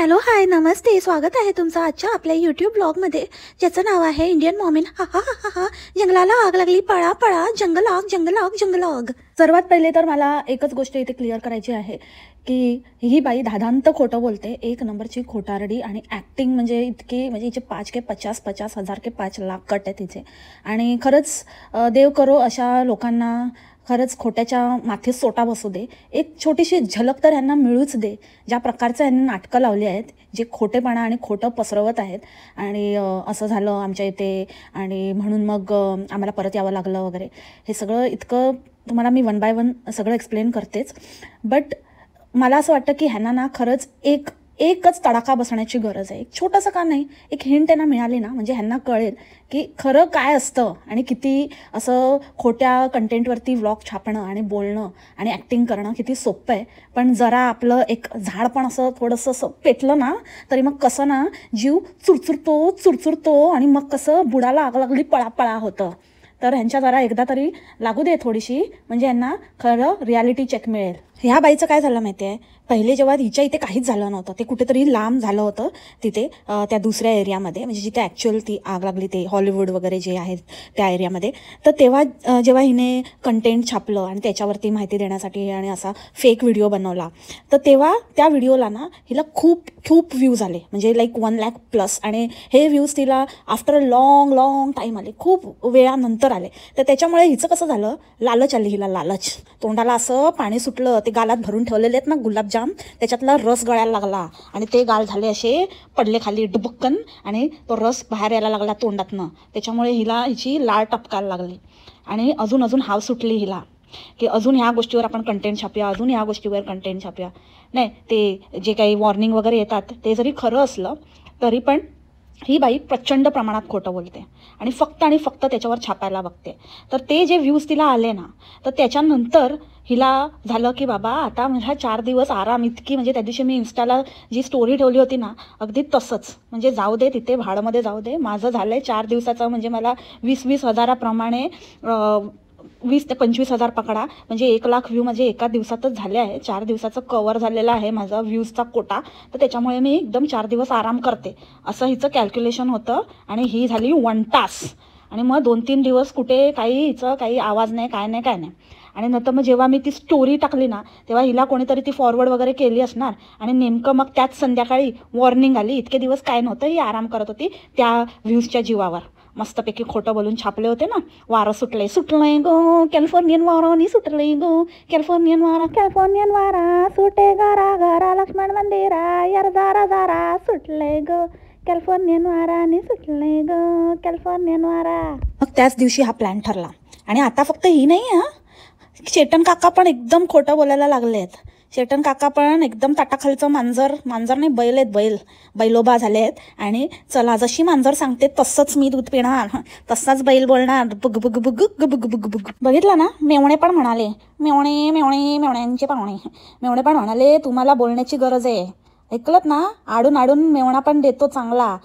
Hello hi नमस्ते, स्वागत आहे तुमचं आजच्या आपल्या यूट्यूब ब्लॉगमध्ये, ज्याचं नाव आहे इंडियन मॉमिन. हा हा हा हा. जंगलाला आग लागली, पळा पळा, जंगल आग जंगल आग जंगल आग. सर्वात पहिले तर मला एकच गोष्ट इथे क्लिअर करायची आहे की ही बाई धादांत खोटं बोलते, एक नंबरची खोटारडी. आणि ॲक्टिंग म्हणजे इतकी, म्हणजे हिचे 5 के 50 के 5 लाख कट आहे तिचे. आणि खरंच देव करो अशा लोकांना खरंच खोट्याच्या माथे सोटा बसू दे. एक छोटीशी झलक तर यांना मिळूच दे, ज्या प्रकारचं यांनी नाटकं लावली आहेत, जे खोटेपणा आणि खोटं पसरवत आहेत. आणि असं झालं आमच्या इथे आणि म्हणून मग आम्हाला परत यावं लागलं वगैरे. हे सगळं इतकं तुम्हाला मी 1 बाय 1 सगळं एक्सप्लेन करतेच. बट मला असं वाटतं की ह्यांना ना खरंच एकच तडाखा बसण्याची गरज आहे. एक छोटंसं का नाही, एक हिंट त्यांना मिळाली ना, म्हणजे ह्यांना कळेल की खरं काय असतं आणि किती असं खोट्या कंटेंटवरती व्लॉग छापणं आणि बोलणं आणि ॲक्टिंग करणं किती सोपं आहे. पण जरा आपलं एक झाड पण असं थोडंसं असं पेटलं ना, तरी मग कसं ना जीव चुरचुरतो आणि मग कसं बुडाला आग लागली पळापळा होतं. तर ह्यांच्या जरा एकदा तरी लागू दे थोडीशी, म्हणजे यांना खरं रियालिटी चेक मिळेल. ह्या बाईचं काय झालं माहिती आहे, पहिले जेव्हा हिच्या इथे काहीच झालं नव्हतं, ते कुठेतरी लांब झालं होतं तिथे त्या दुसऱ्या एरियामध्ये, म्हणजे जिथे ॲक्च्युअल ती आग लागली ते हॉलिवूड वगैरे जे आहेत त्या एरियामध्ये. तर तेव्हा जेव्हा हिने कंटेंट छापलं आणि त्याच्यावरती माहिती देण्यासाठी आणि असा फेक व्हिडिओ बनवला, तर तेव्हा त्या व्हिडिओला ना हिला खूप व्ह्यूज आले, म्हणजे लाईक 1 लाख प्लस. आणि हे व्ह्यूज तिला आफ्टर अ लॉंग टाईम आले, खूप वेळानंतर आले. तर त्याच्यामुळे हिचं कसं झालं, लालच आली हिला, लालच. तोंडाला असं पाणी सुटलं, ते गालात भरून ठेवलेले आहेत ना गुलाबजाम, त्याच्यातला रस गळायला लागला आणि ते गाल झाले असे पडले खाली डुबक्कन, आणि तो रस बाहेर यायला लागला तोंडातनं. त्याच्यामुळे हिची लाळ टपकायला लागली आणि अजून हाव सुटली हिला की अजून ह्या गोष्टीवर आपण कंटेंट छापूया, अजून ह्या गोष्टीवर कंटेंट छापूया. नाही, ते जे काही वॉर्निंग वगैरे येतात ते जरी खरं असलं तरी पण ही बाई प्रचंड प्रमाणात खोटं बोलते आणि फक्त त्याच्यावर छापायला बघते. तर ते जे व्ह्यूज तिला आले ना, तर त्याच्यानंतर हिला झालं की बाबा आता मला 4 दिवस आराम. इतकी म्हणजे त्या दिवशी मी इन्स्टाला जी स्टोरी ठेवली होती ना, अगदी तसंच, म्हणजे जाऊ दे तिथे भाडमध्ये जाऊ दे, माझं झालं आहे 4 दिवसाचं. म्हणजे मला 20-20 हजाराप्रमाणे 20 ते 25 हजार पकडा, म्हणजे 1 लाख व्ह्यू म्हणजे एका दिवसातच झाले आहे. 4 दिवसाचं कवर झालेलं आहे माझा व्ह्यूजचा कोटा. तर त्याच्यामुळे मी एकदम 4 दिवस आराम करते, असं हिचं कॅल्क्युलेशन होतं. आणि ही झाली 1 तास. आणि मग 2-3 दिवस कुठे हिचं काही आवाज नाही, काय नाही. आणि नंतर मग जेव्हा मी ती स्टोरी टाकली ना, तेव्हा हिला कोणीतरी ती फॉरवर्ड वगैरे केली असणार. आणि नेमकं मग त्याच संध्याकाळी वॉर्निंग आली. इतके दिवस काय नव्हतं, ही आराम करत होती त्या व्ह्यूजच्या जीवावर. मस्तपैकी खोटं बोलून छापले होते ना. वारं सुटलंय गो कॅलिफोर्नियन वारानी सुटलंय गो, कॅलिफोर्नियन वारा सुटे गारा लक्ष्मण मंदिरा यार जारा सुटलंय गो, कॅलिफोर्नियन वारानी सुटलंय गो, कॅलिफोर्नियन वारा. मग त्याच दिवशी हा प्लॅन ठरला. आणि आता फक्त ही नाही चेतन काका पण एकदम खोटं बोलायला लागले आहेत. चेतन काका पण एकदम ताटाखालचं मांजर नाही, बैल आहेत, बैलोबा झाले आहेत. आणि चला, जशी मांजर सांगते तसंच मी दूध पिणार, तसाच बैल बोलणार, बुग बुग बुग बुग बुग बुग. बघितलं ना, मेवणे पण म्हणाले, मेवण्यांचे पाहुणे मेवणे पण म्हणाले तुम्हाला बोलण्याची गरज आहे. ऐकलत ना, आडून मेवणा पण देतो चांगला.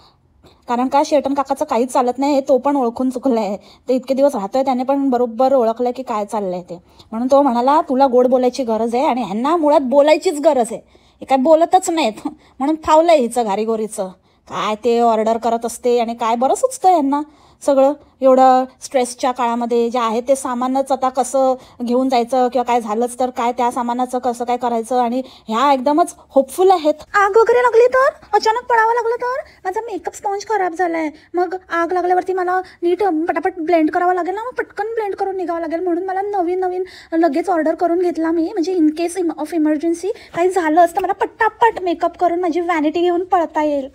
कारण का, शेटन काकाचं काहीच चालत नाही हे तो पण ओळखून चुकलं आहे. ते इतके दिवस राहतोय, त्याने पण बरोबर ओळखलं की काय चाललंय ते. म्हणून तो म्हणाला तुला गोड बोलायची गरज आहे, आणि ह्यांना मुळात बोलायचीच गरज आहे. हे काय बोलतच नाहीत, म्हणून फावलंय हिचं घारीगोरीचं. काय ते ऑर्डर करत असते आणि काय बरं सुचतं यांना सगळं. एवढं स्ट्रेसच्या काळामध्ये जे आहे ते सामानच आता कसं घेऊन जायचं, किंवा काय झालंच तर काय त्या सामानाचं कसं काय करायचं. आणि ह्या एकदमच होपफुल आहेत. आग वगैरे लागली तर, अचानक पडावं लागलं तर, माझा मेकअप स्पॉन्ज खराब झालाय, मग आग लागल्यावरती मला नीट पटापट ब्लेंड करावं लागेल ना, मग पटकन ब्लेंड करून निघावं लागेल. म्हणून मला नवीन लगेच ऑर्डर करून घेतला मी, म्हणजे इन केस ऑफ इमर्जन्सी काही झालं असतं मला पटापट मेकअप करून माझी व्हॅनिटी घेऊन पळता येईल.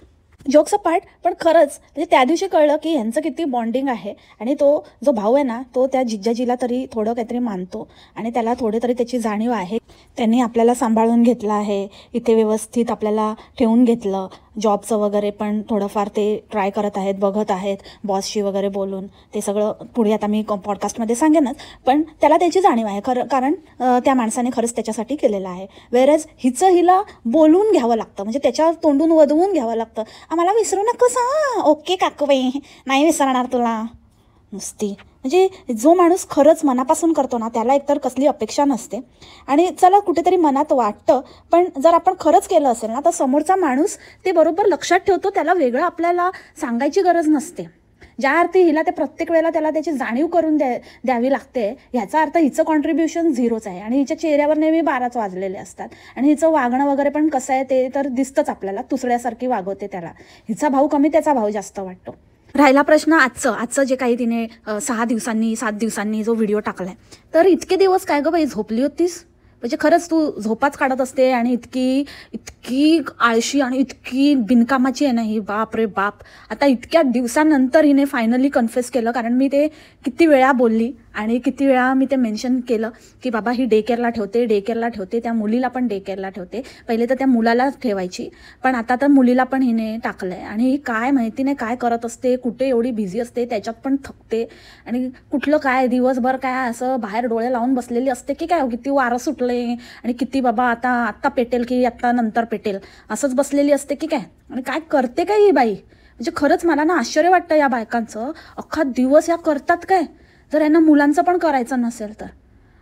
जोक्स अपार्ट, पण खरंच म्हणजे त्या दिवशी कळलं की ह्यांचं किती बॉन्डिंग आहे. आणि तो जो भाऊ आहे ना, तो त्या जिज्जाजीला तरी थोडं काहीतरी मानतो आणि त्याला थोडे तरी त्याची जाणीव आहे. त्यांनी आपल्याला सांभाळून घेतलं आहे, इथे व्यवस्थित आपल्याला ठेवून घेतलं. जॉबचं वगैरे पण थोडंफार ते ट्राय करत आहेत, बघत आहेत, बॉसशी वगैरे बोलून. ते सगळं पुढे आता मी पॉडकास्टमध्ये सांगेनच, पण त्याला त्याची जाणीव आहे कारण त्या माणसाने खरंच त्याच्यासाठी केलेलं आहे. वेरएज हिला बोलून घ्यावं लागतं, म्हणजे त्याच्या तोंडून वधवून घ्यावं लागतं. आम्हाला विसरू नकोस, ओके काकूबाई, नाही विसरणार तुला. नुसती म्हणजे जो माणूस खरंच मनापासून करतो ना त्याला एकतर कसली अपेक्षा नसते आणि चला कुठेतरी मनात वाटतं, पण जर आपण खरंच केलं असेल ना तर समोरचा माणूस ते बरोबर लक्षात ठेवतो. त्याला वेगळं आपल्याला सांगायची गरज नसते. ज्या अर्थी हिला ते प्रत्येक वेळेला त्याला त्याची जाणीव करून द्यावी लागते, ह्याचा अर्थ हिचं कॉन्ट्रीब्युशन झिरोच आहे आणि हिच्या चेहऱ्यावर नेहमी 12च वाजलेले असतात आणि हिचं वागणं वगैरे पण कसं आहे ते तर दिसतंच आपल्याला. दुसऱ्यासारखी वागवते त्याला. हिचा भाव कमी त्याचा भाव जास्त वाटतो. राहिला प्रश्न आजचं जे काही तिने 6 दिवसांनी 7 दिवसांनी जो व्हिडिओ टाकलाय, तर इतके दिवस काय गं बाई झोपली होतीस? म्हणजे खरंच तू झोपाच काढत असते आणि इतकी आळशी आणि इतकी बिनकामाची आहे ना ही, बाप रे बाप. आता इतक्या दिवसानंतर हिने फायनली कन्फेस केलं, कारण मी ते किती वेळा बोलली आणि किती वेळा मी ते मेन्शन केलं की बाबा ही डे केअरला ठेवते, त्या मुलीला पण डे केअरला ठेवते. पहिले तर त्या मुलाला ठेवायची, पण आता तर मुलीला पण हिने टाकलंय. आणि ही काय माहिती नाही काय करत असते, कुठे एवढी बिझी असते, त्याच्यात पण थकते आणि कुठलं काय दिवसभर काय असं बाहेर डोळे लावून बसलेली असते की काय, किती वारं सुटले आणि किती बाबा आता पेटेल की आता नंतर पेटेल असंच बसलेली असते की काय. आणि काय करते काय ही बाई? म्हणजे खरंच मला ना आश्चर्य वाटतं या बायकांचं. अख्खा दिवस या करतात काय, जर यांना मुलांचं पण करायचं नसेल तर.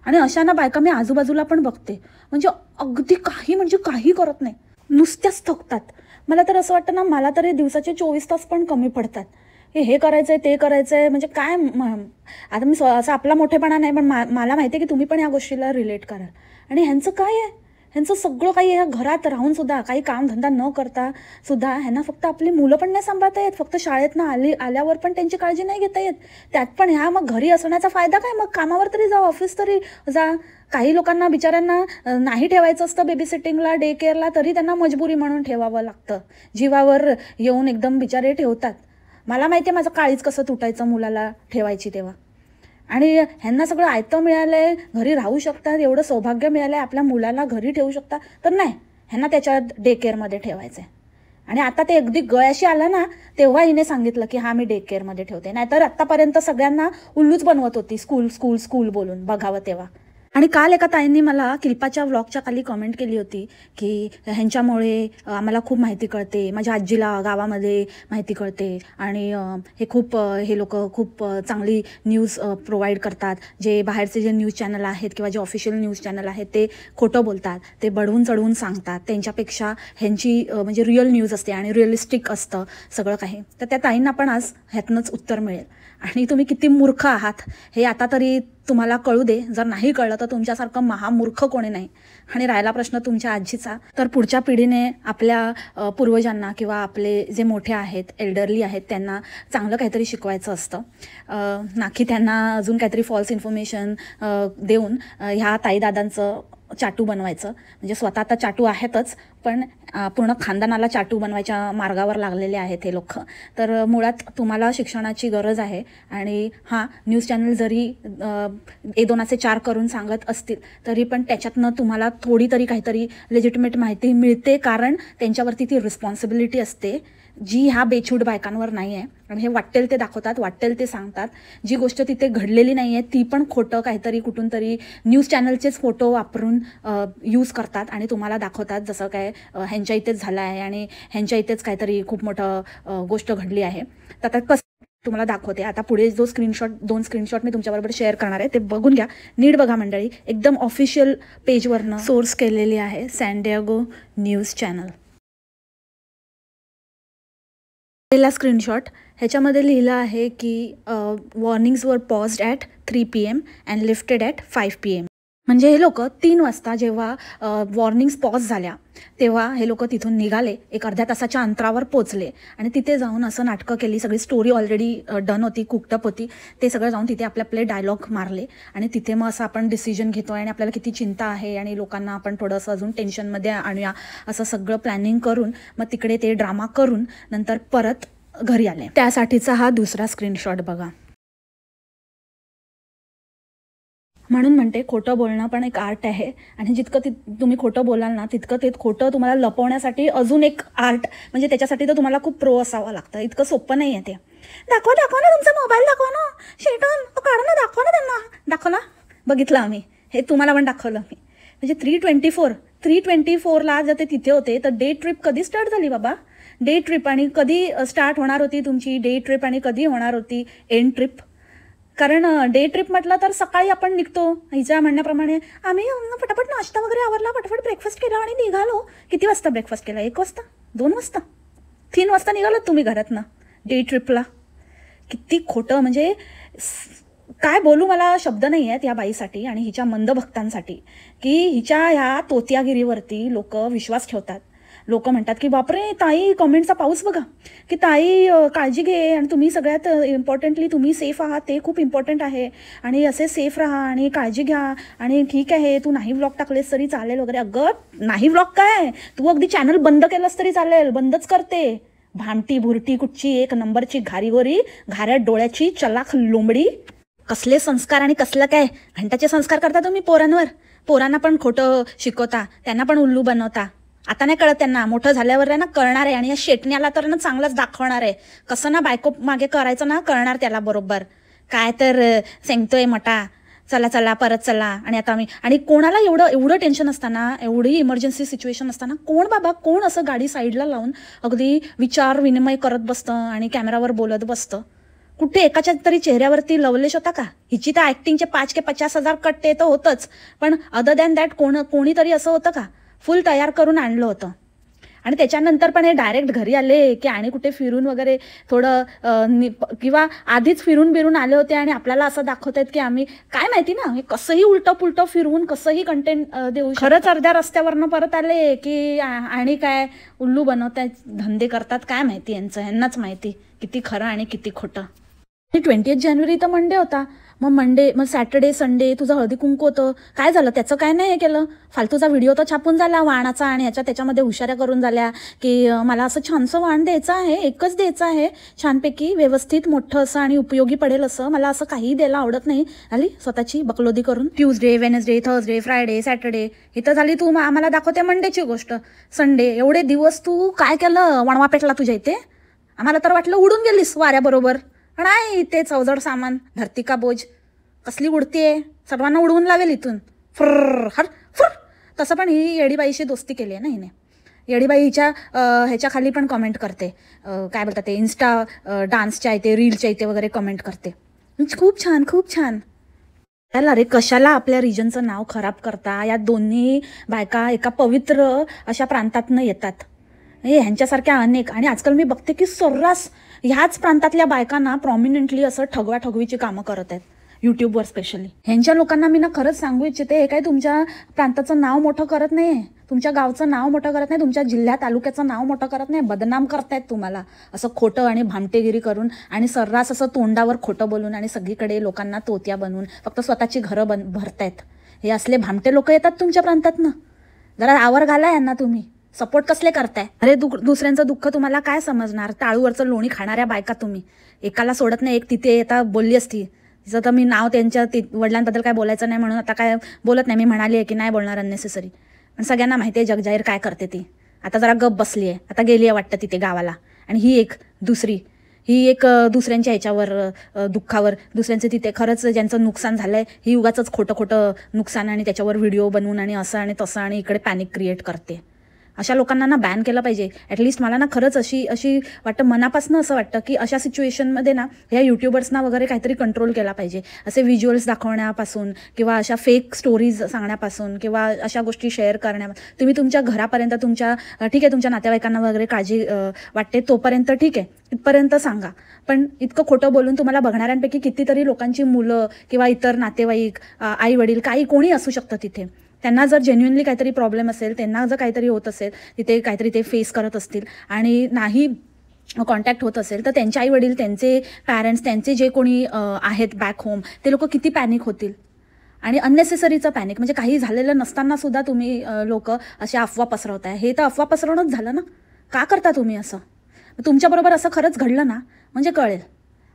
आणि अशा ना बायका मी आजूबाजूला पण बघते, म्हणजे अगदी काही करत नाही, नुसत्याच थकतात. मला तर असं वाटतं ना, मला तरी दिवसाचे 24 तास पण कमी पडतात. हे करायचंय ते करायचंय, म्हणजे काय आता मी असं आपला मोठेपणा नाही, पण मला माहिती आहे की तुम्ही पण या गोष्टीला रिलेट कराल. आणि ह्यांचं काय आहे, ह्यांचं सगळं काही ह्या घरात राहून सुद्धा, काही कामधंदा न करता सुद्धा ह्यांना फक्त आपली मुलं पण नाही सांभाळता येत, फक्त शाळेतनं आल्यावर पण त्यांची काळजी नाही घेता येत. त्यात पण ह्या मग घरी असण्याचा फायदा काय? मग कामावर तरी जा, ऑफिस तरी जा. काही लोकांना बिचाऱ्यांना नाही ठेवायचं असतं बेबी सिटिंगला, डे केअरला, तरी त्यांना मजबुरी म्हणून ठेवावं लागतं. जीवावर येऊन एकदम बिचारे ठेवतात. मला माहिती आहे माझं काळीज कसं तुटायचं मुलाला ठेवायची तेव्हा. आणि ह्यांना सगळं आयतं मिळालंय, घरी राहू शकतात, एवढं सौभाग्य मिळालंय, आपल्या मुलाला घरी ठेवू शकता, तर नाही, ह्यांना त्याच्यात डे केअरमध्ये ठेवायचं आहे. आणि आता ते अगदी गळ्याशी आलं ना, तेव्हा हिने सांगितलं की हा मी डे केअरमध्ये ठेवते. नाहीतर आत्तापर्यंत सगळ्यांना उल्लूच बनवत होती, स्कूल बोलून बघावं तेव्हा. आणि काल एका ताईंनी मला किल्पाच्या व्लॉगच्या खाली कमेंट केली होती की ह्यांच्यामुळे आम्हाला खूप माहिती कळते, माझ्या आजीला गावामध्ये माहिती कळते आणि हे लोक खूप चांगली न्यूज प्रोव्हाइड करतात. जे बाहेरचे जे न्यूज चॅनल आहेत किंवा जे ऑफिशियल न्यूज चॅनल आहेत ते खोटं बोलतात, ते बढवून चढवून सांगतात. त्यांच्यापेक्षा ह्यांची म्हणजे रिअल न्यूज असते आणि रिअलिस्टिक असतं सगळं काही. तर त्या ताईंना पण आज ह्यातनंच उत्तर मिळेल. आणि तुम्ही किती मूर्ख आहात हे आता तरी तुम्हाला कळू दे. जर नाही कळलं तर तुमच्यासारखं महामूर्ख कोणी नाही. आणि राहिला प्रश्न तुमच्या आजीचा, तर पुढच्या पिढीने आपल्या पूर्वजांना किंवा आपले जे मोठे आहेत, एल्डरली आहेत, त्यांना चांगलं काहीतरी शिकवायचं असतं, ना की त्यांना अजून काहीतरी फॉल्स इन्फॉर्मेशन देऊन ह्या ताईदादांचं चाटू बनवायचं. म्हणजे स्वतः आता चाटू आहेतच, पण पूर्ण खानदानाला चाटू बनवायच्या मार्गावर लागलेले आहेत हे लोक. तर मुळात तुम्हाला शिक्षणाची गरज आहे. आणि हां, न्यूज चॅनल जरी 1-2 4 करून सांगत असतील तरी पण त्याच्यातनं तुम्हाला थोडी तरी काहीतरी लेजिटिमेट माहिती मिळते, कारण त्यांच्यावरती ती रिस्पॉन्सिबिलिटी असते जी ह्या बेछूट बायकांवर नाही आहे. आणि हे वाटेल ते दाखवतात, वाटेल ते सांगतात. जी गोष्ट तिथे घडलेली नाही आहे ती पण खोटं काहीतरी कुठून तरी न्यूज चॅनलचेच फोटो वापरून यूज करतात आणि तुम्हाला दाखवतात जसं काय ह्यांच्या इथेच झालं आहे आणि ह्यांच्या इथेच काहीतरी खूप मोठं गोष्ट घडली आहे. तर आता कसं तुम्हाला दाखवते. आता पुढे जो 2 स्क्रीनशॉट मी तुमच्याबरोबर शेअर करणार आहे ते बघून घ्या, नीट बघा मंडळी. एकदम ऑफिशियल पेजवरनं सोर्स केलेली आहे, सॅन डिएगो न्यूज चॅनल. पहिला स्क्रीनशॉट, ह्याच्यामध्ये लिहिलं आहे की वॉर्निंग्स वर paused at 3 PM and lifted at 5 PM. म्हणजे हे लोक 3 वाजता जेव्हा वॉर्निंग्स पॉज झाल्या तेव्हा हे लोक तिथून निघाले, एक अर्ध्या तासाच्या अंतरावर पोचले आणि तिथे जाऊन असं नाटकं केली. सगळी स्टोरी ऑलरेडी डन होती, कुकटअप होती. ते सगळं जाऊन तिथे आपले डायलॉग मारले आणि तिथे मग असं आपण डिसिजन घेतो आणि आपल्याला किती चिंता आहे आणि लोकांना आपण थोडंसं अजून टेन्शनमध्ये आणूया असं सगळं प्लॅनिंग करून मग तिकडे ते ड्रामा करून नंतर परत घरी आले. त्यासाठीचा हा दुसरा स्क्रीनशॉट बघा. म्हणून म्हणते खोटं बोलणं पण एक आर्ट आहे आणि जितकं तुम्ही खोटं बोलाल ना तितकं ते खोटं तुम्हाला लपवण्यासाठी अजून एक आर्ट, म्हणजे त्याच्यासाठी तर तुम्हाला खूप प्रो असावं लागतं. इतकं सोपं नाही आहे ते. दाखवा ना तुमचा मोबाईल, दाखवा ना शेटन, काढा ना, दाखवा ना त्यांना. दाखवला, बघितलं आम्ही, हे तुम्हाला पण दाखवलं मी. म्हणजे 324ला जर ते तिथे होते तर डे ट्रिप कधी स्टार्ट झाली बाबा? डे ट्रिप आणि कधी स्टार्ट होणार होती तुमची डे ट्रिप आणि कधी होणार होती एंड ट्रिप? कारण डे ट्रिप म्हटलं तर सकाळी आपण निघतो, हिच्या म्हणण्याप्रमाणे आम्ही फटाफट नाश्ता वगैरे आवरला, फटाफट ब्रेकफास्ट केला आणि निघालो. किती वाजता ब्रेकफास्ट केला? 1 वाजता, 2 वाजता, 3 वाजता निघालात तुम्ही घरातनं डे ट्रिपला. किती खोटं, म्हणजे काय बोलू, मला शब्द नाही आहेत या बाईसाठी आणि हिच्या मंद भक्तांसाठी की हिच्या ह्या तोतियागिरीवरती लोक विश्वास ठेवतात. लोक म्हणतात की बापरे ताई, कमेंटचा पाऊस बघा की ताई काळजी घे आणि तुम्ही सगळ्यात इम्पॉर्टंटली तुम्ही सेफ आहात, ते खूप इम्पॉर्टंट आहे आणि असे सेफ राहा आणि काळजी घ्या आणि ठीक आहे तू नाही व्लॉग टाकलेस तरी चालेल वगैरे. अगं नाही व्लॉग काय, तू अगदी चॅनल बंद केलंस तरी चालेल, बंदच करते. भामटी भुरटी कुठची 1 नंबरची घारीगोरी, घाऱ्या डोळ्याची चलाख लोंबडी. कसले संस्कार आणि कसलं काय घंटाचे संस्कार करता तुम्ही पोरांवर. पोरांना पण खोटं शिकवता, त्यांना पण उल्लू बनवता. आता नाही कळत त्यांना, मोठं झाल्यावर ना कळणार आहे. आणि या शेटण्याला तर ना चांगलंच दाखवणार आहे कसं ना बायको मागे करायचं ना, कळणार त्याला बरोबर. काय तर सांगतोय मटा, चला चला परत चला. आणि आता आणि कोणाला एवढं टेन्शन असताना, एवढी इमर्जन्सी सिच्युएशन असताना कोण असं गाडी साईडला लावून अगदी विचार विनिमय करत बसतं आणि कॅमेरावर बोलत बसतं. कुठे एकाच्या तरी चेहऱ्यावरती लवलेश होता का? हिची तर ॲक्टिंगचे 5 के 50,000 कट्टे तर होतंच, पण अदर दॅन दॅट कोणीतरी असं होतं का? फुल तयार करून आणलं होतं. आणि त्याच्यानंतर पण हे डायरेक्ट घरी आले की आणि कुठे फिरून वगैरे थोडं किंवा आधीच फिरून आले होते आणि आपल्याला असं दाखवत आहेत की आम्ही काय माहिती ना, हे कसंही उलटं पुलटं फिरवून कसंही कंटेंट देऊ. खरंच अर्ध्या रस्त्यावरनं परत आले की आणि काय उल्लू बनवतात, धंदे करतात, काय माहिती यांनाच माहिती किती खरं आणि किती खोटं. 20 जानेवारी तर मंडे होता, मग सॅटर्डे संडे तुझं हळदी कुंकू होतं, काय झालं त्याचं? काय नाही केलं, फालतूचा व्हिडिओ तर छापून झाला वाणाचा आणि त्याच्यामध्ये हुशाऱ्या करून झाल्या की मला असं छानसं वाण द्यायचं आहे, एकच द्यायचं आहे, छानपैकी व्यवस्थित मोठं असं आणि उपयोगी पडेल असं, मला असं काहीही द्यायला आवडत नाही. आली स्वतःची बकलोदी करून. Tuesday, Wednesday, Thursday, Friday, Saturday, इथं झाली तू आम्हाला दाखवते मंडेची गोष्ट. संडे, एवढे दिवस तू काय केलं? वणवा पेटला तुझ्या इथे. आम्हाला तर वाटलं उडून गेलीस वाऱ्याबरोबर. नाही, ते चौजड सामान, धरती का बोज, कसली उडतीये, सर्वांना उडवून लावेल इथून, फुर हर फुर. तसं पण ही येडीबाईशी दोस्ती केली आहे ना हिने. येडीबाई हिच्या ह्याच्या खाली पण कमेंट करते, काय बोलतात ते इन्स्टा डान्सच्या इथे, रीलच्या इथे वगैरे कमेंट करते. खूप छान खूप छान. अरे कशाला आपल्या रिजनचं नाव खराब करता? या दोन्ही बायका एका पवित्र अशा प्रांतातनं येतात, ह्यांच्यासारख्या अनेक. आणि आजकाल मी बघते की सर्रास ह्याच प्रांतातल्या बायकांना प्रॉमिनंटली असं ठगवाठगवीची कामं करत आहेत यूट्यूबवर स्पेशली. ह्यांच्या लोकांना मी ना खरंच सांगू इच्छिते, हे काय तुमच्या प्रांताचं नाव मोठं करत नाही, तुमच्या गावचं नाव मोठं करत नाही, तुमच्या जिल्ह्या तालुक्याचं नाव मोठं करत नाही, बदनाम करतायत तुम्हाला असं खोटं आणि भामटेगिरी करून आणि सर्रास असं तोंडावर खोटं बोलून आणि सगळीकडे लोकांना तोत्या बनवून फक्त स्वतःची घरं भरतायत. हे असले भामटे लोक येतात तुमच्या प्रांतातनं. जरा आवर घाला यांना तुम्ही. सपोर्ट कसले करताय? अरे दुसऱ्यांचं दुःख तुम्हाला काय समजणार? टाळूवरचं लोणी खाणाऱ्या बायका तुम्ही. एकाला सोडत नाही, एक तिथे आता बोलली असती, तिचं तर मी नाव त्यांच्या वडिलांबद्दल काय बोलायचं नाही म्हणून आता काय बोलत नाही. मी म्हणाली आहे की नाही बोलणार अननेसेसरी, पण सगळ्यांना माहिती आहे जगजाहीर काय करते ती. आता जरा गप बसली आहे, आता गेली आहे वाटतं तिथे गावाला. आणि ही एक दुसऱ्यांच्या ह्याच्यावर दुःखावर, दुसऱ्यांचे तिथे खरंच ज्यांचं नुकसान झालंय ही उगाचच खोटं नुकसान आणि त्याच्यावर व्हिडिओ बनवून आणि असं आणि तसं आणि इकडे पॅनिक क्रिएट करते. अशा लोकांना ना बॅन केलं पाहिजे. ॲटलिस्ट मला ना खरंच अशी वाटतं, मनापासून असं वाटतं की अशा सिच्युएशनमध्ये ना ह्या यूट्यूबर्सना वगैरे काहीतरी कंट्रोल केला पाहिजे. असे व्हिज्युअल्स दाखवण्यापासून किंवा अशा फेक स्टोरीज सांगण्यापासून किंवा अशा गोष्टी शेअर करण्यापासून तुम्ही तुमच्या घरापर्यंत, तुमच्या ठीक आहे तुमच्या नातेवाईकांना वगैरे काळजी वाटते तोपर्यंत ठीक आहे, इथपर्यंत सांगा. पण इतकं खोटं बोलून तुम्हाला बघणाऱ्यांपैकी कितीतरी लोकांची मुलं किंवा इतर नातेवाईक, आई वडील, काही कोणी असू शकतं तिथे, त्यांना जर जेन्युइनली काहीतरी प्रॉब्लेम असेल, त्यांना जर काहीतरी होत असेल, तिथे काहीतरी ते फेस करत असतील आणि नाही कॉन्टॅक्ट होत असेल, तर त्यांचे आई वडील, त्यांचे पॅरेंट्स, त्यांचे जे कोणी आहेत बॅक होम, ते लोक किती पॅनिक होतील. आणि अननेसेसरीचं पॅनिक, म्हणजे काही झालेलं नसताना सुद्धा तुम्ही लोक अशा अफवा पसरवताय. हे तर अफवा पसरवणंच झालं ना. का करता तुम्ही असं? तुमच्याबरोबर असं खरंच घडलं ना म्हणजे कळेल,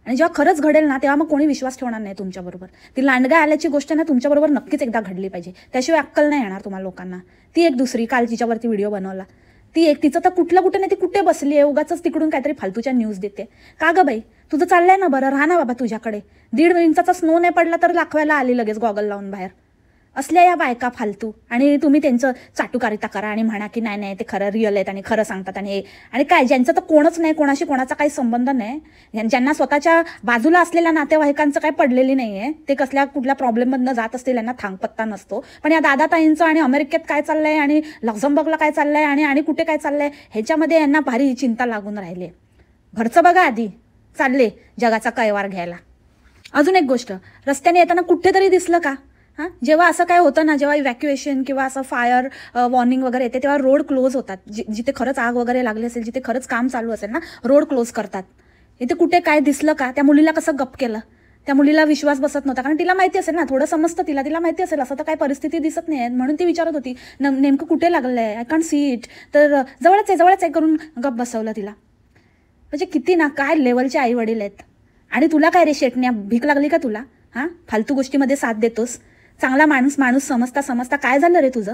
आणि जेव्हा खरंच घडेल ना तेव्हा मग कोणी विश्वास ठेवणार नाही तुमच्याबरोबर. ती लांडगा आल्याची गोष्ट ना तुमच्याबरोबर नक्कीच एकदा घडली पाहिजे, त्याशिवाय अक्कल नाही येणार तुम्हाला लोकांना. ती एक दुसरी काल तिच्यावरती व्हिडिओ बनवला, ती एक तिचं तर कुठे नाही, ती कुठे बसली आहे, उगाच तिकडून काहीतरी फालतूच्या न्यूज देते. का गं बाई, तुझं चाललंय ना बरं, राहा ना बाबा तुझ्याकडे. 1.5 इंचाचा स्नो नाही पडला तर दाखवायला आली लगेच गॉगल लावून बाहेर. असल्या या बायका फालतू, आणि तुम्ही त्यांचं चाटुकारिता करा आणि म्हणा की नाही नाही ते खरं रिअल आहेत आणि खरं सांगतात आणि काय, ज्यांचं तर कोणच नाही, कोणाशी कोणाचा काही संबंध नाही, ज्यांना स्वतःच्या बाजूला असलेल्या नातेवाईकांचं काही पडलेली नाही आहे, ते कसल्या कुठल्या प्रॉब्लेममधनं जात असतील यांना थांगपत्ता नसतो. पण या दादाताईंचं आणि अमेरिकेत काय चाललंय आणि लक्झमबर्गला काय चाललंय आणि कुठे काय चाललंय ह्याच्यामध्ये यांना भारी चिंता लागून राहिली. घरचं बघा आधी, चालले जगाचा कैवार घ्यायला. अजून एक गोष्ट, रस्त्याने येताना कुठेतरी दिसलं का? हां, जेव्हा असं काय होतं ना, जेव्हा इव्हॅक्युएशन किंवा असं फायर वॉर्निंग वगैरे येते तेव्हा रोड क्लोज होतात. जिथे खरंच आग वगैरे लागली असेल, जिथे खरंच काम चालू असेल ना, रोड क्लोज करतात. इथे कुठे काय दिसलं का? त्या मुलीला कसं गप केलं? त्या मुलीला विश्वास बसत नव्हता, कारण तिला माहिती असेल ना, थोडं समजतं तिला माहिती असेल असं तर काय परिस्थिती दिसत नाही, म्हणून ती विचारत होती नेमकं कुठे लागलंय, आय कॅन्ट सी इट. तर जवळच आहे करून गप बसवलं तिला. म्हणजे किती ना काय लेवलचे आई वडील आहेत. आणि तुला काय रे शेटण्या, भीक लागली का तुला? हां, फालतू गोष्टीमध्ये साथ देतोस. चांगला माणूस समजता काय झालं रे तुझं?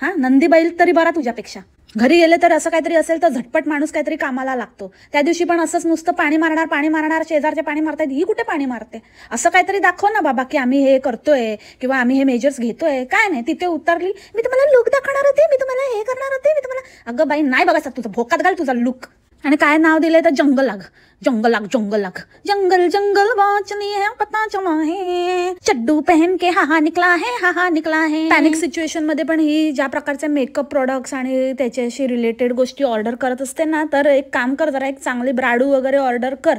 हां, नंदी बैल तरी बरा तुझ्यापेक्षा. घरी गेले तर असं काहीतरी असेल तर झटपट माणूस काहीतरी कामाला लागतो. त्या दिवशी पण असंच नुसतं पाणी मारणार, शेजारचे पाणी मारतायत, ही कुठे पाणी मारते? असं काहीतरी दाखव ना बाबा की आम्ही हे करतोय किंवा आम्ही हे मेजर्स घेतोय. काय नाही, तिथे उतरली, मी तुम्हाला लुक दाखवणार होते, मी तुम्हाला हे करणार होते, मी तुम्हाला. अगं बाई नाही बघायचं, तुझं भोकात घाल तुझा लुक. आणि काय नाव दिलंय तर जंगल आग. जंगल जंगल वाचनी है पता चला है, चड्डू पहन के हा निकला है. पॅनिक सिच्युएशन मध्ये पण ही ज्या प्रकारचे मेकअप प्रोडक्ट्स आणि त्याच्याशी रिलेटेड गोष्टी ऑर्डर करत असते ना, तर एक काम कर, जरा एक चांगली ब्राडू वगैरे ऑर्डर कर.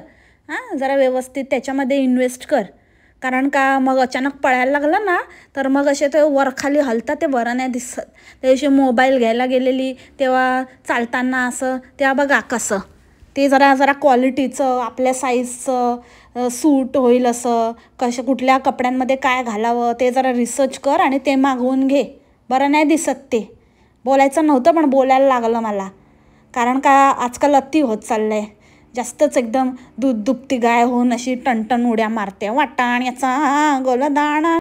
हां, जरा व्यवस्थित त्याच्यामध्ये इन्व्हेस्ट कर. कारण का मग अचानक पळायला लागलं ना, तर मग असे ते वरखाली हलतात, ते बरं नाही दिसत. त्या दिवशी मोबाईल घ्यायला गेलेली तेव्हा चालताना असं, तेव्हा बघा कसं ते जरा क्वालिटीचं, आपल्या साईजचं सूट होईल असं, कुठल्या कपड्यांमध्ये काय घालावं ते जरा रिसर्च कर आणि ते मागवून घे. बरं नाही दिसत ते. बोलायचं नव्हतं पण बोलायला लागलं मला, कारण का आजकाल अति होत चाललंय. जास्तच एकदम दूध दुभती गाय होऊन अशी टणटण उड्या मारते. वाटाण्याचा गोलदाणा,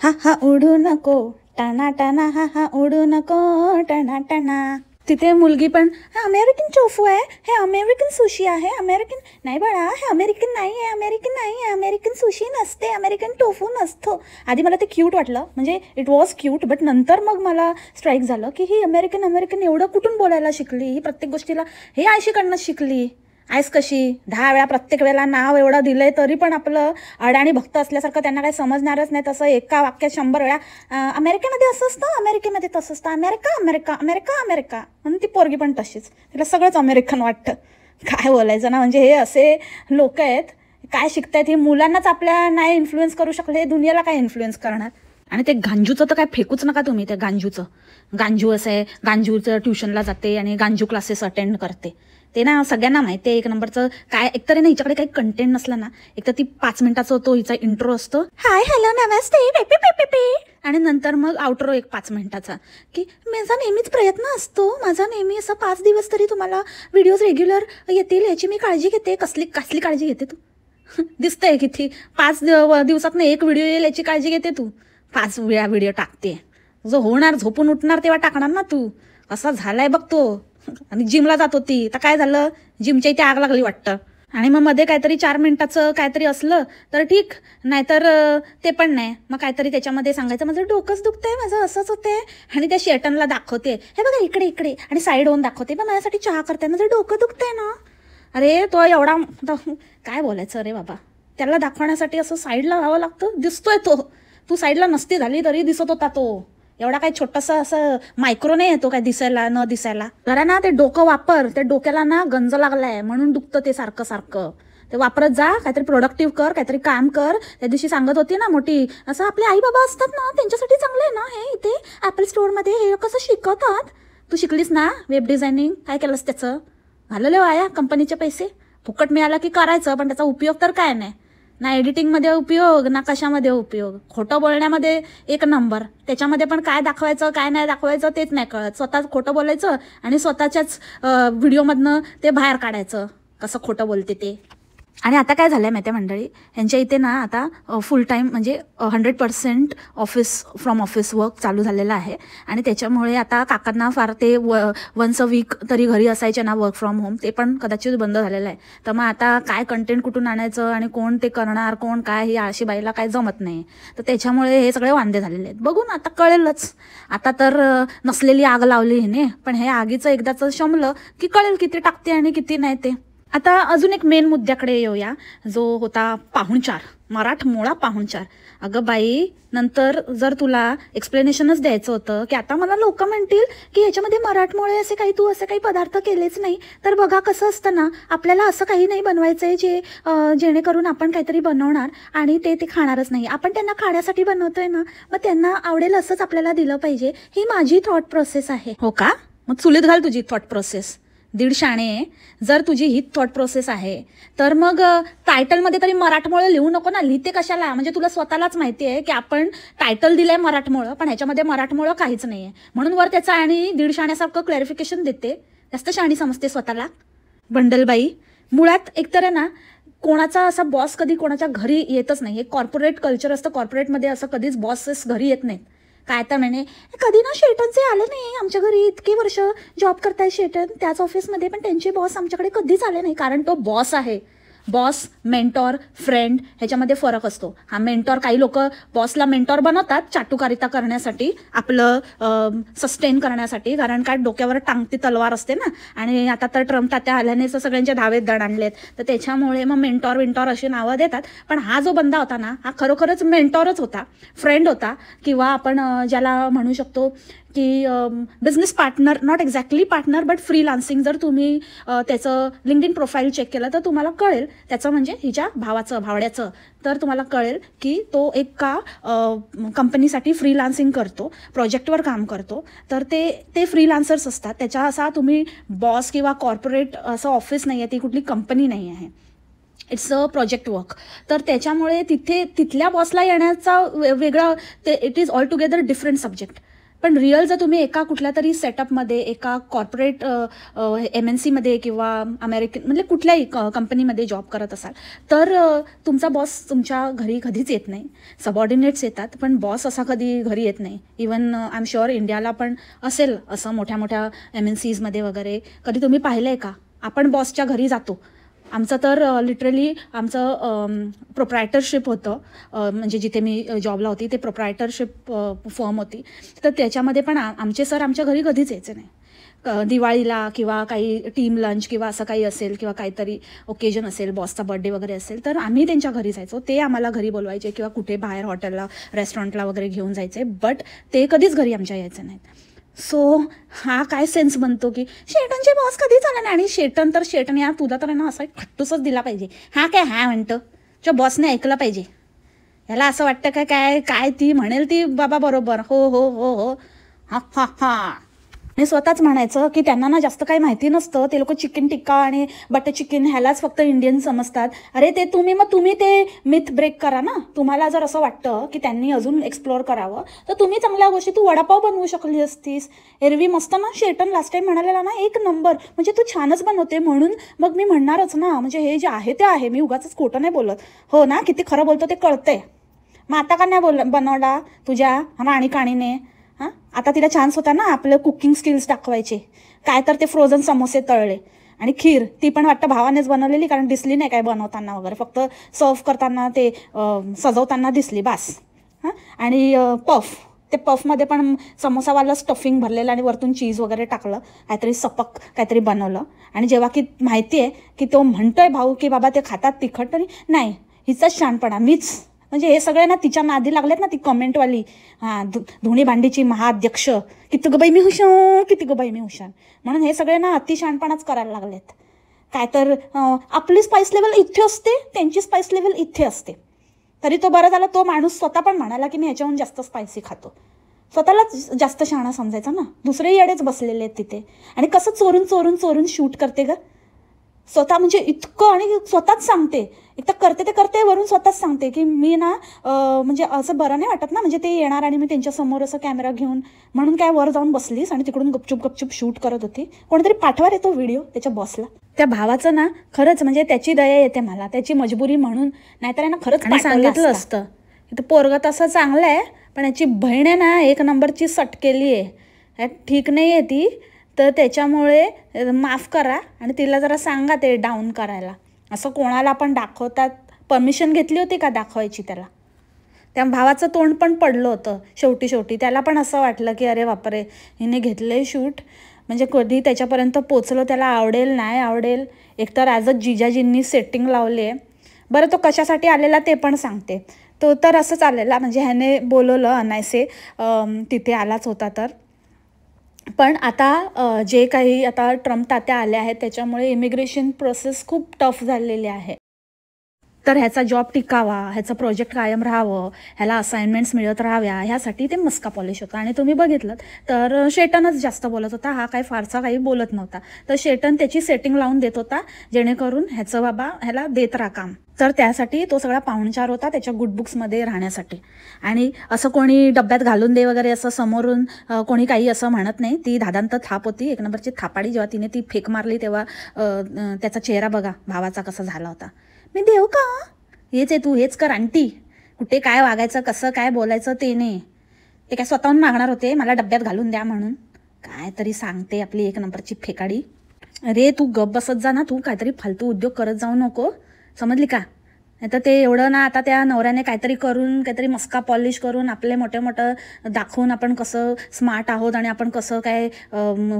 हा उडू नको टाणा टाणा, हा उडू नको टाणा टाणा. तिथे मुलगी पण, हा अमेरिकन टोफू आहे, हे अमेरिकन सुशी आहे. अमेरिकन नाही बाळा, हे अमेरिकन नाही आहे, अमेरिकन सुशी नसते, अमेरिकन टोफू नसतो. आधी मला ते क्यूट वाटलं, म्हणजे इट वॉज क्यूट, बट नंतर मग मला स्ट्राईक झालं की ही अमेरिकन एवढं कुठून बोलायला शिकली, ही प्रत्येक गोष्टीला हे आयशीकडनं शिकली. आयस कशी 10 वेळा प्रत्येक वेळेला नाव एवढं दिलंय तरी पण आपलं अडाणी भक्त असल्यासारखं त्यांना काही समजणारच नाही. तसं एका वाक्यात 100 वेळा अमेरिकेमध्ये असं असतं, अमेरिकेमध्ये तसं असतं, अमेरिका. म्हणून ती पोरगी पण तशीच, तिला सगळंच अमेरिकन वाटतं. काय बोलायचं ना, म्हणजे हे असे लोक आहेत, काय शिकतायत. हे मुलांनाच आपल्या नाही इन्फ्लुएन्स करू शकले, हे दुनियाला काय इन्फ्लुएन्स करणार. आणि ते गांजूचं तर काय फेकूच नका तुम्ही. ते गांजू असं आहे, गांजूचं ट्युशनला जाते आणि गांजू क्लासेस अटेंड करते. ते ना सगळ्यांना माहिती आहे. 1 नंबरचं काय, एकतरी ना हिच्याकडे काही कंटेंट नसलं ना, एक तर ती 5 मिनिटाचा होतो हिचा इंट्रो असतो, हाय हॅलो नमस्ते, आणि नंतर मग आउटरो एक 5 मिनिटाचा की माझा नेहमीच प्रयत्न असतो, माझा नेहमी असं 5 दिवस तरी तुम्हाला व्हिडिओज रेग्युलर येतील याची मी काळजी घेते. कसली काळजी घेते तू? दिसतंय किती 5 दिवसात 1 व्हिडिओ येईल याची काळजी घेते तू. 5 वेळा व्हिडिओ टाकते. जो होणार, झोपून उठणार तेव्हा टाकणार ना तू. असा झालाय बघ तो. आणि जिमला जात होती तर काय झालं, जिमच्या इथे आग लागली वाटतं. आणि मग मध्ये काहीतरी 4 मिनिटाचं काहीतरी असलं तर ठीक, नाहीतर ते पण नाही. मग काहीतरी त्याच्यामध्ये सांगायचं माझं डोकंच दुखतंय, माझं असंच होते, आणि त्या शेटनला दाखवते, हे बघा इकडे आणि साईड होऊन दाखवते, पण माझ्यासाठी चहा करते, माझं डोकं दुखतंय ना. अरे तो एवढा काय बोलायचं रे बाबा, त्याला दाखवण्यासाठी असं साईडला राहावं लागतं. दिसतोय तो, तू साईडला नसती झाली तरी दिसत होता तो. एवढा काही छोटासा असं मायक्रो नाही येतो काय दिसायला न दिसायला. जरा ना ते डोकं वापर, त्या डोक्याला ना गंज लागलाय म्हणून दुखतं ते सारखं. ते वापरत जा, काहीतरी प्रोडक्टिव्ह कर, काहीतरी काम कर. त्या दिवशी सांगत होती ना मोठी, असं आपले आई बाबा असतात ना त्यांच्यासाठी चांगलं आहे ना हे, इथे ॲपल स्टोअरमध्ये हे कसं शिकवतात. तू शिकलीस ना वेब डिझायनिंग, काय केलंस त्याचं? घालवले वाया कंपनीचे पैसे. फुकट मिळाला की करायचं, पण त्याचा उपयोग तर काय नाही ना. एडिटिंगमध्ये उपयोग ना कशामध्ये उपयोग. खोटं बोलण्यामध्ये 1 नंबर. त्याच्यामध्ये पण काय दाखवायचं काय नाही दाखवायचं तेच नाही कळत. स्वतःच खोटं बोलायचं आणि स्वतःच्याच व्हिडिओमधनं ते बाहेर काढायचं कसं खोटं बोलते ते. आणि आता काय झालं आहे माहिती आहे मंडळी, ह्यांच्या इथे ना आता फुल टाईम म्हणजे 100% फ्रॉम ऑफिस वर्क चालू झालेलं आहे. आणि त्याच्यामुळे आता काकांना फार ते वन्स अ वीक तरी घरी असायचे ना वर्क फ्रॉम होम, ते पण कदाचित बंद झालेलं आहे. तर मग आता काय कंटेंट कुठून आणायचं आणि कोण ते करणार, कोण काय, ही आळशी बाईला काय जमत नाही. तर त्याच्यामुळे हे सगळे वांदे झालेले आहेत. बघू ना, आता कळेलच. आता तर नसलेली आग लावली हिने, पण हे आगीचं एकदाचं शमलं की कळेल किती टाकते आणि किती नाही ते. आता अजून एक मेन मुद्द्याकडे येऊया, जो होता पाहुणचार, मराठमोळा पाहुणचार. अगं बाई, नंतर जर तुला एक्सप्लेनेशनच द्यायचं होतं की आता मला लोक म्हणतील की ह्याच्यामध्ये मराठमोळे असे काही, तू असे काही पदार्थ केलेच नाही, तर बघा कसं असतं ना, आपल्याला असं काही नाही बनवायचं आहे जेणेकरून आपण काहीतरी बनवणार आणि ते खाणारच नाही. आपण त्यांना खाण्यासाठी बनवतोय ना, मग त्यांना आवडेल असंच आपल्याला दिलं पाहिजे. ही माझी थॉट प्रोसेस आहे. हो का? मग चुलीत घाल तुझी थॉट प्रोसेस. दीड शाणे, जर तुझी ही थॉट प्रोसेस आहे तर मग टायटलमध्ये तरी मराठमोळं लिहू नको ना. लिहिते कशाला? म्हणजे तुला स्वतःलाच माहिती आहे की आपण टायटल दिलंय मराठमोळं, पण ह्याच्यामध्ये मराठमोळं काहीच नाही आहे. म्हणून वर त्याचा आणि दीड शाण्यासारखं क्लॅरिफिकेशन देते. जास्त शाणी समजते स्वतःला बंडलबाई. मुळात एकतर आहे ना, कोणाचा असा बॉस कधी कोणाच्या घरी येतच नाही. हे कॉर्पोरेट कल्चर असतं. कॉर्पोरेटमध्ये असं कधीच बॉसेस घरी येत नाहीत. काय तर म्हणे, कधी ना शेटनचे आले नाही आमच्या घरी, इतकी वर्ष जॉब करताय शेटन त्याच ऑफिसमध्ये, पण त्यांचे बॉस आमच्याकडे कधीच आले नाही. कारण तो बॉस आहे. बॉस, मेंटॉर, फ्रेंड ह्याच्यामध्ये फरक असतो. हा मेंटॉर, काही लोक बॉसला मेंटॉर बनवतात चाटुकारिता करण्यासाठी, आपलं सस्टेन करण्यासाठी, कारण काय डोक्यावर टांगती तलवार असते ना. आणि आता तर ट्रम्प तात्या आल्यानेच सगळ्यांच्या धावेत दण आणलेत, तर त्याच्यामुळे मग मेंटॉर अशी नावं देतात. पण हा जो बंदा होता ना, हा खरोखरच मेंटॉरच होता, फ्रेंड होता, किंवा आपण ज्याला म्हणू शकतो की business partner, not exactly partner but freelancing. जर तुम्ही त्याचं लिंक्डइन प्रोफाईल चेक केलं तर तुम्हाला कळेल, त्याचं म्हणजे हिच्या भावड्याचं, तर तुम्हाला कळेल की तो एका कंपनीसाठी फ्रीलान्सिंग करतो, प्रोजेक्टवर काम करतो. तर ते फ्रीलान्सर्स असतात. त्याच्या असा तुम्ही बॉस किंवा कॉर्पोरेट असं ऑफिस नाही आहे, ती कुठली कंपनी नाही आहे, इट्स अ प्रोजेक्ट वर्क. तर त्याच्यामुळे तिथल्या बॉसला येण्याचा वेगळा ते it is all together different subject. पण रिअल जर तुम्ही एका कुठल्या तरी सेटअपमध्ये, एका कॉर्पोरेट MNCमध्ये किंवा अमेरिकन म्हणजे कुठल्याही कंपनीमध्ये जॉब करत असाल, तर तुमचा बॉस तुमच्या घरी कधीच येत नाही. सबऑर्डिनेट्स येतात, पण बॉस असा कधी घरी येत नाही. इवन आय एम शुअर इंडियाला पण असेल असं मोठ्या मोठ्या MNCsमध्ये वगैरे. कधी तुम्ही पाहिलं आहे का? आपण बॉसच्या घरी जातो. आमचं तर लिटरली आमचं प्रोप्रायटरशिप होतं, म्हणजे जिथे मी जॉबला होती ते प्रोप्रायटरशिप फर्म होती. तर त्याच्यामध्ये पण आमचे सर आमच्या घरी कधीच यायचे नाही. दिवाळीला किंवा काही टीम लंच किंवा असं काही असेल किंवा काहीतरी ओकेजन असेल, बॉसचा बर्थडे वगैरे असेल, तर आम्ही त्यांच्या घरी जायचो. ते आम्हाला घरी बोलवायचे किंवा कुठे बाहेर हॉटेलला, रेस्टॉरंटला वगैरे घेऊन जायचे, बट ते कधीच घरी आमच्या यायचे नाहीत. सो हा काय सेन्स बनतो की शेटनचे बॉस कधीच आला नाही. आणि शेटन यार, तुझा तर ना असा खट्टूसच दिला पाहिजे. हा काय हा म्हणतो, जो बॉसने ऐकलं पाहिजे. याला असं वाटतं काय ती म्हणेल ती बाबा बरोबर, हो हो हो हो, हा हा हा. आणि स्वतःच म्हणायचं की त्यांना ना जास्त काही माहिती नसतं, ते लोक चिकन टिक्का आणि बटर चिकन ह्यालाच फक्त इंडियन समजतात. अरे ते तुम्ही ते मिथ ब्रेक करा ना. तुम्हाला जर असं वाटतं की त्यांनी अजून एक्सप्लोअर करावं, तर तुम्ही चांगल्या गोष्टी, तू वडापाव बनवू शकली असतीस. एरवी मस्त ना, शेटन लास्ट टाइम म्हणालेला ना, एक नंबर, म्हणजे तू छानच बनवते. म्हणून मग मी म्हणणारच ना, म्हणजे हे जे आहे ते आहे, मी उगाच खोटं नाही बोलत. हो ना, किती खरं बोलतो ते कळतंय. मग आता का नाही बनवला तुझ्या राणी काणीने? हां, आता तिला चान्स होता ना आपलं कुकिंग स्किल्स दाखवायचे. काय तर ते फ्रोझन समोसे तळले आणि खीर, ती पण वाटतं भावानेच बनवलेली, कारण दिसली नाही काय बनवताना वगैरे, फक्त सर्व करताना ते सजवताना दिसली बास. हां, आणि ते पफमध्ये पण समोसावाला स्टफिंग भरलेलं आणि वरतून चीज वगैरे टाकलं, काहीतरी सपक काहीतरी बनवलं. आणि जेव्हा की माहिती आहे की तो म्हणतोय भाऊ की बाबा ते खातात तिखट, तरी नाही, हिचाच शहाणपणा. मीच म्हणजे हे सगळे ना तिच्या नादी लागलेत ना, ती कमेंटवाली, हां, धुणी भांडीची महाअध्यक्ष, किती गं बाई मी हुशार, किती गं बाई मी हुशार, म्हणून हे सगळे ना अतिशहाणपणाच करायला लागलेत. काय तर आपली स्पाइस लेवल इथे असते, त्यांची स्पाइस लेवल इथे असते. तरी तो बरं झाला, तो माणूस स्वतः पण म्हणाला की मी ह्याच्याहून जास्त स्पायसी खातो. स्वतःलाच जास्त शहाणा समजायचा ना. दुसरे येडेच बसलेले आहेत तिथे. आणि कसं चोरून शूट करते ग स्वतः, म्हणजे इतकं. आणि स्वतःच सांगते, एक तर करते वरून स्वतःच सांगते की मी ना म्हणजे असं बरं नाही वाटत ना, म्हणजे ते येणार आणि मी त्यांच्यासमोर असं कॅमेरा घेऊन, म्हणून काय वर जाऊन बसलीस आणि तिकडून गपचूप शूट करत होती. कोणीतरी पाठवा रे तो व्हिडिओ त्याच्या बॉसला. त्या भावाचं ना खरंच म्हणजे त्याची दया येते मला, त्याची मजबुरी म्हणून, नाहीतर ना खरंच सांगितलं असतं की पोरगं तसं चांगलं आहे, पण याची बहीण आहे ना एक नंबरची सटकेली आहे, ठीक नाही आहे ती, तर त्याच्यामुळे माफ करा आणि तिला जरा सांगा ते डाऊन करायला. असं कोणाला पण दाखवतात, परमिशन घेतली होती का दाखवायची त्याला? त्या भावाचं तोंड पण पडलं होतं शेवटी. त्याला पण असं वाटलं की अरे बापरे, हिने घेतलंय शूट, म्हणजे कधी त्याच्यापर्यंत पोचलो, त्याला आवडेल नाही आवडेल. एकतर ॲज अ जिजाजींनी सेटिंग लावले. बरं, तो कशासाठी आलेला ते पण सांगते. तो तर असंच आलेला, म्हणजे ह्याने बोलवलं अनायसे, तिथे आलाच होता तर. पण आता जे काही आता ट्रम्प तात्या आले आहेत त्याच्यामुळे इमिग्रेशन प्रोसेस खूप टफ झालेली आहे. तर ह्याचा जॉब टिकावा, ह्याचं प्रोजेक्ट कायम राहावं, ह्याला असाइनमेंट्स मिळत राहाव्या, ह्यासाठी ते मस्का पॉलिश होतं. आणि तुम्ही बघितलं तर शेटनच जास्त बोलत होता, हा काय फारसा काही बोलत नव्हता. तर शेटन त्याची सेटिंग लावून देत होता, जेणेकरून ह्याचं बाबा ह्याला देत राहा काम. तर त्यासाठी तो सगळा पाहुणचार होता त्याच्या गुडबुक्समध्ये राहण्यासाठी. आणि असं कोणी डब्यात घालून दे वगैरे असं समोरून कोणी काही असं म्हणत नाही. ती धादांत थाप होती, एक नंबरची थापाडी. जेव्हा तिने ती फेक मारली तेव्हा त्याचा चेहरा बघा भावाचा कसा झाला होता. मी देऊ का, हेच आहे तू, हेच कर आंटी, कुठे काय वागायचं, कसं काय बोलायचं ते नाही. ते काय स्वतःहून मागणार होते मला डब्यात घालून द्या म्हणून? काय तरी सांगते आपली एक नंबरची फेकाडी. अरे तू गप बसत जा ना, तू काहीतरी फालतू उद्योग करत जाऊ नको, समजली का? नाही तर ते एवढं ना, आता त्या नवऱ्याने काहीतरी करून, काहीतरी मस्का पॉलिश करून आपले मोठं दाखवून आपण कसं स्मार्ट आहोत आणि आपण कसं काय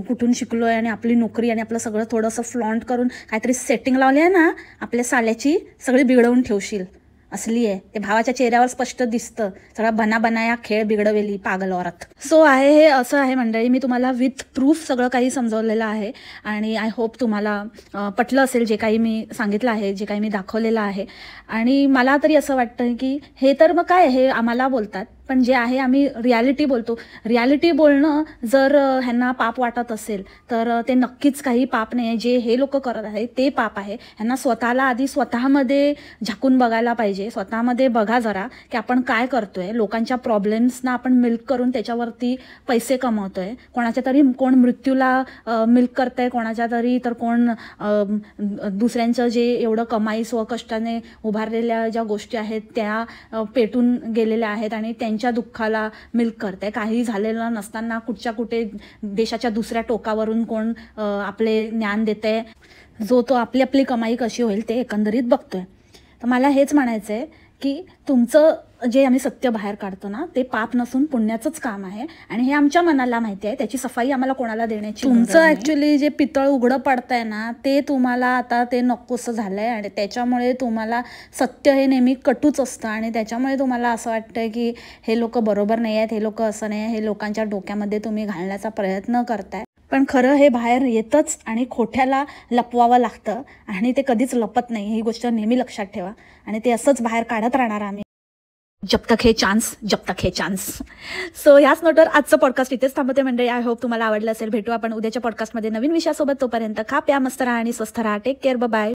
कुठून शिकलो आहे आणि आपली नोकरी आणि आपलं सगळं थोडंसं फ्लॉन्ट करून काहीतरी सेटिंग लावली आहे ना, आपल्या साल्याची सगळी बिघडवून ठेवशील. असली आहे ते, भावाच्या चेहऱ्यावर स्पष्ट दिसतं. सगळा बनाया खेळ बिघडवेली पागल औरत. सो आहे हे असं आहे मंडळी, मी तुम्हाला विथ प्रूफ सगळं काही समजवलेलं आहे आणि आय होप तुम्हाला पटलं असेल जे काही मी सांगितलं आहे, जे काही मी दाखवलेलं आहे. आणि मला तरी असं वाटतं की हे तर मग काय, हे आम्हाला बोलतात, पण जे आहे आम्ही रियालिटी बोलतो. रियालिटी बोलणं जर ह्यांना पाप वाटत असेल तर ते नक्कीच काही पाप नाही आहे. जे हे लोक करत आहे ते पाप आहे. ह्यांना स्वतःला आधी स्वतःमध्ये झाकून बघायला पाहिजे. स्वतःमध्ये बघा जरा की आपण काय करतोय. लोकांच्या प्रॉब्लेम्सना आपण मिल्क करून त्याच्यावरती पैसे कमवतोय. कोणाच्या तरी कोण मृत्यूला मिल्क करतंय, कोणाच्या तरी तर कोण दुसऱ्यांचं जे एवढं कमाई स्वकष्टाने उभारलेल्या ज्या गोष्टी आहेत त्या पेटून गेलेल्या आहेत आणि त्यांच्या दुःखाला मिल्क करते. काही झालेलं नसताना कुठच्या कुठे देशाच्या दुसऱ्या टोकावरून कोण आपले ज्ञान देते, जो तो आपली आपली कमाई कशी होईल ते एकंदरीत बघतोय. तर मला हेच म्हणायचं आहे की तुमचं जे आम्ही सत्य बाहेर काढतो ना, ते पाप नसून पुण्याचंच काम आहे आणि हे आमच्या मनाला माहिती आहे. त्याची सफाई आम्हाला कोणाला देण्याची. तुमचं ॲक्च्युली जे पितळ उघडं पडतंय ना, ते तुम्हाला आता ते नकोसं झालंय आणि त्याच्यामुळे तुम्हाला सत्य हे नेहमी कटूच असतं आणि त्याच्यामुळे तुम्हाला असं वाटतंय की हे लोक बरोबर नाही आहेत, हे लोक असं नाही आहे, हे लोकांच्या डोक्यामध्ये तुम्ही घालण्याचा प्रयत्न करताय. पण खरं हे बाहेर येतच आणि खोट्याला लपवावं लागतं आणि ते कधीच लपत नाही. ही गोष्ट नेहमी लक्षात ठेवा आणि ते असंच बाहेर काढत राहणार आम्ही, जब तक हे चान्स. सो ह्याच नोटवर आजचं पॉडकास्ट इथेच थांबते मंडळी. आय होप तुम्हाला आवडलं असेल. भेटू आपण उद्याच्या पॉडकास्टमध्ये नवीन विषयासोबत. तोपर्यंत खा प्या मस्त राहा आणि स्वस्थ राहा. Take care, bye.